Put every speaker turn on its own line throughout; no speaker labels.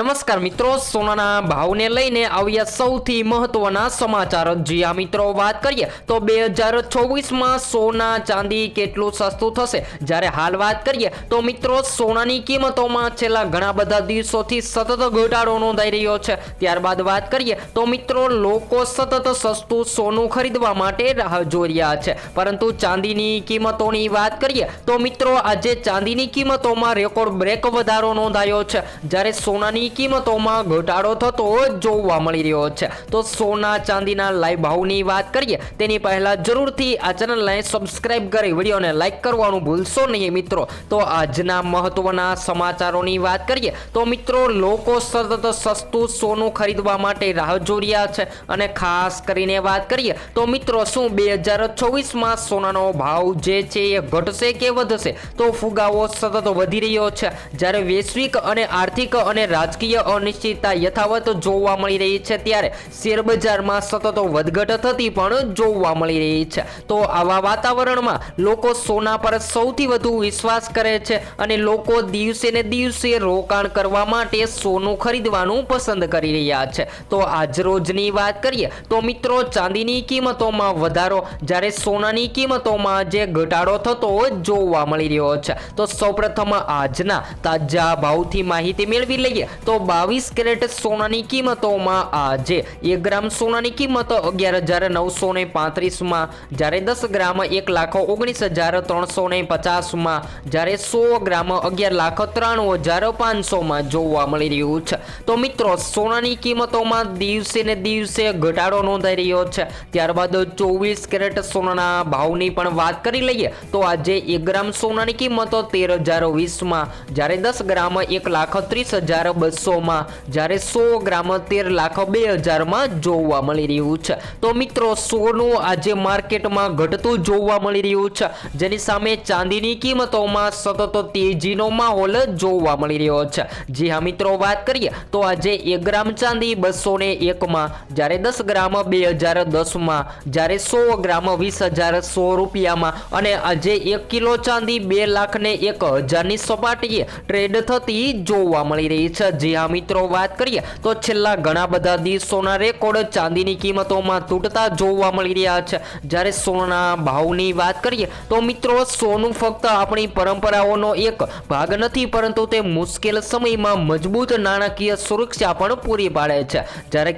નમસ્કાર મિત્રો, સોનાના ભાવને લઈને આવ્યા સૌથી મહત્વના સમાચાર। જી આ મિત્રો, વાત કરીએ તો 2024માં સોના ચાંદી કેટલું સસ્તું થશે। જ્યારે હાલ વાત કરીએ તો મિત્રો સોનાની કિંમતોમાં છેલ્લા ઘણા બધા દિવસોથી સતત ઘટાડો નોંધાઈ રહ્યો છે। ત્યારબાદ વાત કરીએ તો મિત્રો લોકો સતત સસ્તું સોનું ખરીદવા માટે રાહ જોઈ રહ્યા છે, પરંતુ ચાંદીની કિંમતોની વાત કરીએ તો મિત્રો આજે ચાંદીની કિંમતોમાં રેકોર્ડ બ્રેક વધારો નોંધાયો છે, જ્યારે સોનાની કિંમતોમાં ઘટાડો થતો જોવા મળી રહ્યો છે। તો સોના ચાંદીના લાઈવ ભાવની વાત કરીએ તેની પહેલા જરૂરથી આ ચેનલને સબસ્ક્રાઇબ કરી વિડીયોને લાઈક કરવાનું ભૂલશો નહીં મિત્રો। તો આજના મહત્વના સમાચારોની વાત કરીએ તો મિત્રો લોકો સતત સસ્તું સોનું ખરીદવા માટે રાહ જોઈ રહ્યા છે, અને ખાસ કરીને વાત કરીએ તો મિત્રો શું 2024માં સોનાનો ભાવ જે છે એ ઘટશે કે વધશે? તો ફુગાવો સતત વધી રહ્યો છે, જ્યારે વૈશ્વિક અને આર્થિક અને રાજકીય અનિશ્ચિતતા યથાવત જોવા મળી રહી છે, ત્યારે શેર બજારમાં સતત વધઘટ થતી પણ જોવા મળી રહી છે। તો આવા વાતાવરણમાં લોકો સોના પર સૌથી વધુ વિશ્વાસ કરે છે, અને લોકો દિવસે ને દિવસે રોકાણ કરવા માટે સોનું ખરીદવાનું પસંદ કરી રહ્યા છે। તો આજ રોજની વાત કરીએ તો મિત્રો ચાંદીની કિંમતોમાં વધારો, જ્યારે સોનાની કિંમતોમાં જે ઘટાડો થતો જોવા મળી રહ્યો છે। તો સૌપ્રથમ આજના તાજા ભાવથી માહિતી મેળવી લઈએ તો 22 કેરેટ સોનાની કિંમતોમાં આજે 1 ગ્રામ સોનાની કિંમત 11,935માં, જ્યારે 10 ગ્રામ 1,19,350માં, જ્યારે 100 ગ્રામ 11,93,500માં જોવા મળી રહ્યું છે। તો મિત્રો સોનાની કિંમતોમાં દિવસે ને દિવસે ઘટાડો નોંધાઈ રહ્યો છે। ત્યારબાદ 24 કેરેટ સોનાના ભાવની પણ વાત કરી લઈએ તો આજે 1 ગ્રામ સોનાની કિંમત 13,020માં, જ્યારે 10 ગ્રામ 1,30,200માં, જ્યારે 100 ગ્રામ 13,02,000માં જોવા મળી રહ્યું છે। તો મિત્રો સોનું આજે માર્કેટમાં ઘટતું જોવા મળી રહ્યું છે, જેની સામે ચાંદીની કિંમતોમાં સતત તેજીનો માહોલ જોવા મળી રહ્યો છે। જી હા મિત્રો, વાત કરીએ તો આજે 1 ગ્રામ ચાંદી 201માં, જ્યારે 10 ગ્રામ 2,010માં, જ્યારે 100 ગ્રામ 20,100 રૂપિયામાં, અને આજે 1 કિલો ચાંદી 2,01,000ની સપાટીએ ટ્રેડ થતી જોવા મળી રહી છે। જી હા મિત્રો, વાત કરીએ તો છેલ્લા ઘણા બધા દિવસોના રેકોર્ડ ચાંદીની કિંમતોમાં તૂટતા જોવા મળી રહ્યા છે। જ્યારે સોનાના ભાવની વાત કરીએ તો મિત્રો સોનું ફક્ત આપણી પરંપરાઓનો એક ભાગ નથી, પરંતુ તે મુશ્કેલ સમયમાં મજબૂત નાણાકીય સુરક્ષા પણ પૂરી પાડે છે। જ્યારે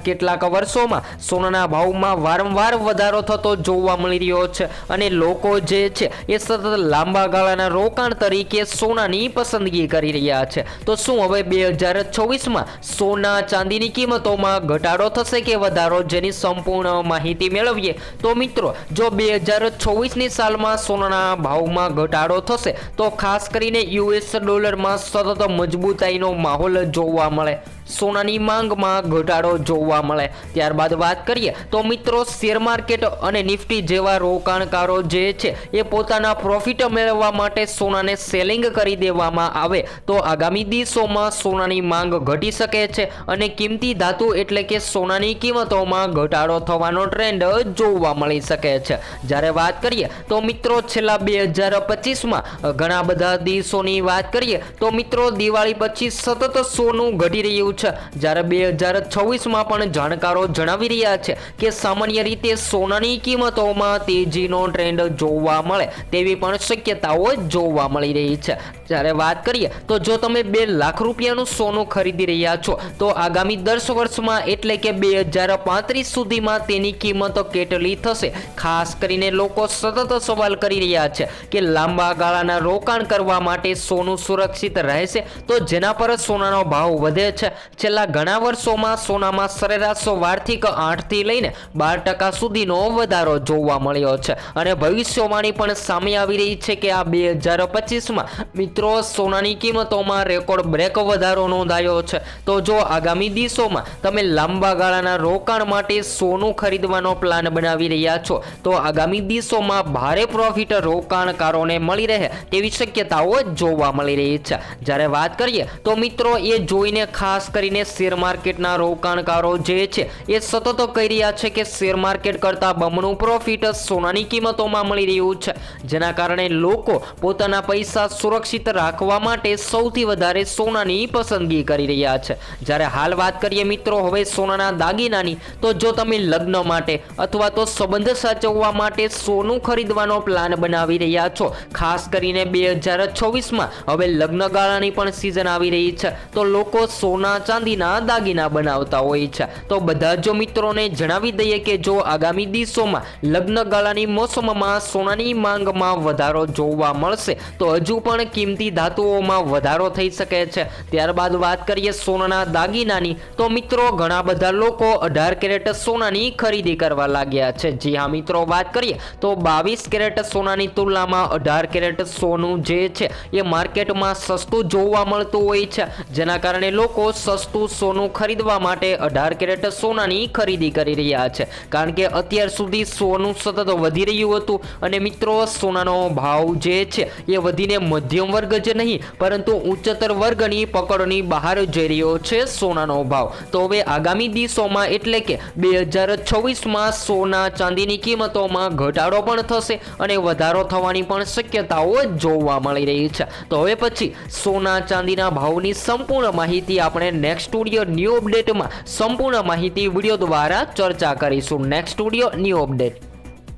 કેટલાક વર્ષોમાં સોનાના ભાવમાં વારંવાર વધારો થતો જોવા મળી રહ્યો છે, અને લોકો જે છે એ સતત લાંબા ગાળાના રોકાણ તરીકે સોનાની પસંદગી કરી રહ્યા છે। તો શું હવે 2024માં સોના ચાંદીની કિંમતોમાં ઘટાડો થશે કે વધારો? જેની સંપૂર્ણ માહિતી મેળવીએ તો મિત્રો જો 2024ની સાલમાં સોનાના ભાવમાં ઘટાડો થશે તો ખાસ કરીને US ડોલરમાં સતત મજબૂતાઈનો માહોલ જોવા મળે, સોનાની માંગમાં ઘટાડો જોવા મળે। ત્યારબાદ વાત કરીએ તો મિત્રો શેર માર્કેટ અને નિફ્ટી જેવા રોકાણકારો જે છે એ પોતાના પ્રોફિટ મેળવવા માટે સોનાને સેલિંગ કરી દેવામાં આવે તો આગામી દિવસોમાં સોનાની માંગ ઘટી શકે છે, અને કિંમતી ધાતુ એટલે કે સોનાની કિંમતોમાં ઘટાડો થવાનો ટ્રેન્ડ જોવા મળી શકે છે। જ્યારે વાત કરીએ તો મિત્રો છેલ્લા 2025માં ઘણા બધા દિવસોની વાત કરીએ તો મિત્રો દિવાળી પછી સતત સોનું ઘટી રહ્યું છે, જ્યારે 2026માં પણ જાણકારો જણાવી રહ્યા છે કે સામાન્ય રીતે સોનાની કિંમતોમાં તેજીનો ટ્રેન્ડ જોવા મળે તેવી પણ શક્યતાઓ જોવા મળી રહી છે। જ્યારે વાત કરીએ તો જો તમે 2 લાખ રૂપિયાનું સોનું ખરીદી રહ્યા છો તો આગામી 10 વર્ષમાં એટલે કે 2035 સુધીમાં તેની કિંમત કેટલી થશે? ખાસ કરીને લોકો સતત સવાલ કરી રહ્યા છે કે લાંબા ગાળાના રોકાણ કરવા માટે સોનું સુરક્ષિત રહેશે તો જેના પર સોનાનો ભાવ વધે છે। છેલ્લા ઘણા વર્ષોમાં સોનામાં સરેરાશ વાર્ષિક 8 થી લઈને 12% સુધીનો વધારો જોવા મળ્યો છે, અને ભવિષ્યવાણી પણ સામે આવી રહી છે કે આ 2025માં મિત્રો સોનાની કિંમતોમાં રેકોર્ડ બ્રેક વધારો નોંધાયો છે। તો જો આગામી દિવસોમાં તમે લાંબા ગાળાના રોકાણ માટે સોનું ખરીદવાનો પ્લાન બનાવી રહ્યા છો તો આગામી દિવસોમાં ભારે પ્રોફિટ રોકાણકારોને મળી રહે તેવી શક્યતાઓ જોવા મળી રહી છે। જ્યારે વાત કરીએ તો મિત્રો એ જોઈને ખાસ કરીને શેર માર્કેટના રોકાણકારો જે છે એ સતત કહી રહ્યા છે કે શેર માર્કેટ કરતાં બમણું પ્રોફિટ સોનાની કિંમતોમાં મળી રહ્યું છે, જેના કારણે લોકો પોતાના પૈસા સુરક્ષિત રાખવા માટે સૌથી વધારે સોનાની પસંદગી કરી રહ્યા છે। જ્યારે હાલ વાત કરીએ મિત્રો હવે સોનાના દાગીનાની, તો જો તમે લગ્ન માટે અથવા તો સંબંધ સાચવવા માટે સોનું ખરીદવાનો પ્લાન બનાવી રહ્યા છો, ખાસ કરીને 2024માં હવે લગ્ન ગાળાની પણ સિઝન આવી રહી છે, તો લોકો સોના ચાંદીના દાગીના બનાવતા હોય છે। તો બધા જો મિત્રોને જણાવી દઈએ કે જો આગામી દિવસોમાં લગ્ન ગાળાની મોસમમાં સોનાની માંગમાં વધારો જોવા મળશે તો હજુ પણ કિંમતી ધાતુઓમાં વધારો થઈ શકે છે। ત્યારબાદ વાત કરીએ સોનાના દાગીનાની, તો મિત્રો ઘણા બધા લોકો 18 કેરેટ સોનાની ખરીદી કરવા લાગ્યા છે। જી હા મિત્રો, વાત કરીએ તો 22 કેરેટ સોનાની તુલનામાં 18 કેરેટ સોનું જે છે એ માર્કેટમાં સસ્તું જોવા મળતું હોય છે, જેના કારણે લોકો સસ્તું સોનું ખરીદવા માટે 18 કેરેટ સોનાની ખરીદી કરી રહ્યા છે, કારણ કે અત્યાર સુધી સોનું સતત વધી રહ્યું હતું અને મિત્રો સોનાનો ભાવ જે છે એ વધીને મધ્યમ વર્ગ જ નહીં પરંતુ ઉચ્ચતર વર્ગની પકડની બહાર જઈ રહ્યો છે સોનાનો ભાવ। તો હવે આગામી દિવસોમાં એટલે કે 2024માં સોના ચાંદીની કિંમતોમાં ઘટાડો પણ થશે અને વધારો થવાની પણ શક્યતાઓ જોવા મળી રહી છે। તો હવે પછી સોના ચાંદીના ભાવની સંપૂર્ણ માહિતી આપણે નેક્સ્ટ સ્ટુડિયો ન્યૂ અપડેટમાં સંપૂર્ણ માહિતી વિડીયો દ્વારા ચર્ચા કરીશું। Next studio new update.